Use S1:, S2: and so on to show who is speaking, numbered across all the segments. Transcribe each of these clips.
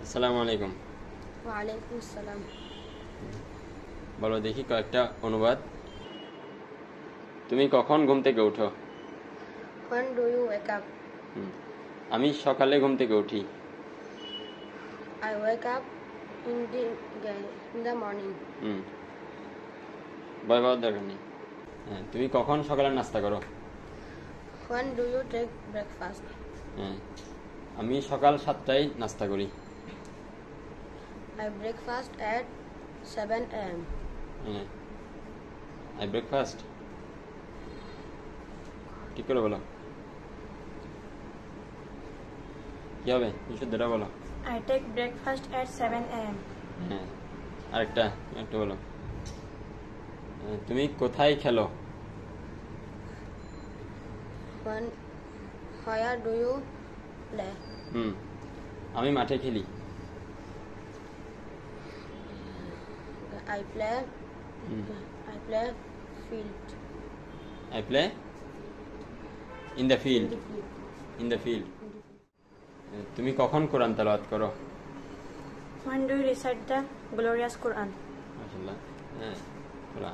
S1: আসসালামু আলাইকুম।
S2: ওয়ালাইকুম আসসালাম।
S1: বলো দেখি কয়েকটা অনুবাদ। তুমি কখন ঘুম থেকে উঠো?
S2: When do you wake up?
S1: আমি সকালে ঘুম থেকে উঠি।
S2: I wake up in the morning.
S1: ভয় পাওয়ার দরকার নেই। তুমি কখন সকালে নাস্তা করো?
S2: When do you take breakfast?
S1: আমি সকাল 7টায় নাস্তা করি।
S2: I breakfast at 7 a.m.
S1: I breakfast ঠিক করে বলো, কি হবে? শুদ্ধটা বলো।
S3: I take breakfast at 7 a.m.
S1: আরেকটা একটু বলো। তুমি কোথায় খেলো?
S2: Where do you play?
S1: আমি মাঠে খেলি।
S2: I play field.
S1: I play in the field. In the field. তুমি কখন কোরআন তেলাওয়াত করো?
S3: When do you recite the glorious Quran?
S1: মাশাআল্লাহ।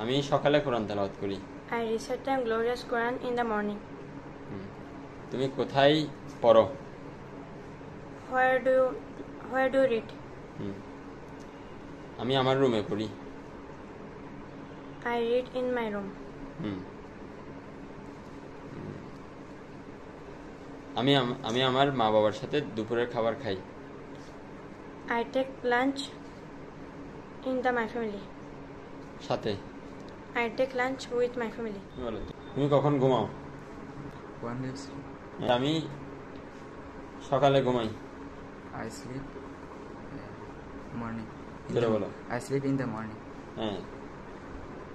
S1: আমি সকালে কোরআন তেলাওয়াত করি।
S3: I recite the glorious Quran in the morning.
S1: তুমি কোথায় পড়ো?
S3: Where do you read?
S1: আমি আমার রুমে পড়ি।
S3: I read in my room.
S1: আমি আমার মা বাবার সাথে দুপুরের খাবার খাই।
S3: I take lunch in my family.
S1: সাথে
S3: I take lunch with my family.
S1: তুমি কখন ঘুমাও? আমি সকালে ঘুমাই।
S4: I sleep morning.
S1: বলো।
S4: I sleep in the morning.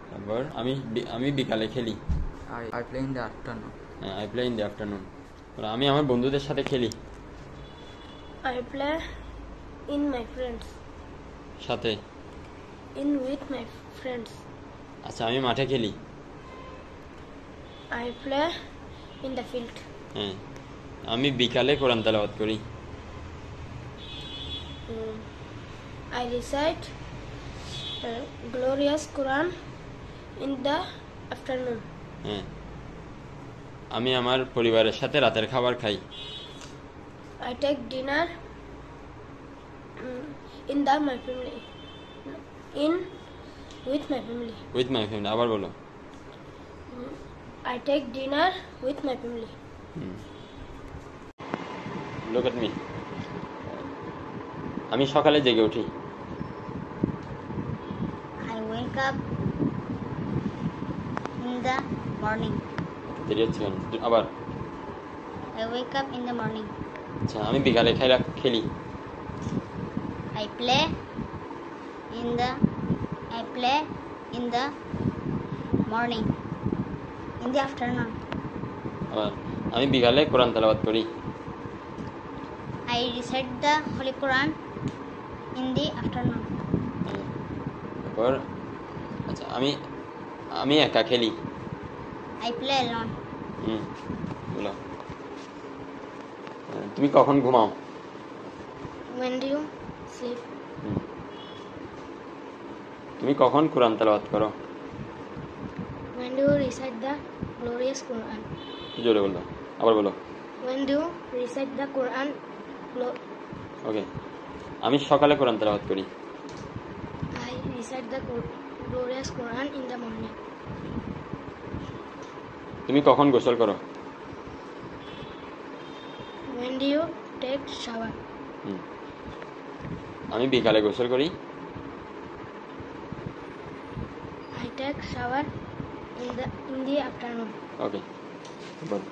S1: তারপর আমি বিকালে খেলি।
S4: I play in the afternoon.
S1: I play in the afternoon. আমি আমার বন্ধুদের সাথে খেলি।
S2: I play in my friends.
S1: সাথে
S2: with my friends.
S1: আচ্ছা, আমি মাঠে খেলি।
S2: I play in the field.
S1: আমি বিকালে কোরআন তেলাওয়াত করি।
S2: I recite glorious Quran in the afternoon.
S1: আমি আমার পরিবারের সাথে রাতের খাবার খাই।
S2: I take dinner my family. With my family.
S1: With my family. আবার বলো।
S2: I take dinner with my family.
S1: Look at me. আমি সকালে জেগে উঠি।
S2: I wake up in the morning.
S1: দেরি হচ্ছে কেন? আবার।
S2: I wake up in the morning.
S1: আচ্ছা, আমি বিকালে খেলি।
S2: I play in the morning. In the afternoon.
S1: আবার আমি বিকালে কোরআন তেলাওয়াত করি।
S2: I recite the Holy Quran in the afternoon.
S1: তারপর আচ্ছা, আমি একা খেলি।
S2: I play alone.
S1: বলো। তুমি কখন ঘুমাও?
S2: When do you sleep?
S1: তুমি কখন কোরআন তেলাওয়াত করো?
S2: When do you recite the glorious Quran?
S1: জোরে বলো, আবার বলো।
S2: When do you recite the Quran?
S1: ওকে। আমি সকালে কোরআন তেলাওয়াত করি।
S2: I recite the glorious Quran in the morning.
S1: তুমি কখন গোসল করো?
S2: When do you take shower?
S1: আমি বিকালে গোসল করি।
S2: I take shower in the afternoon.
S1: ওকে, বলো।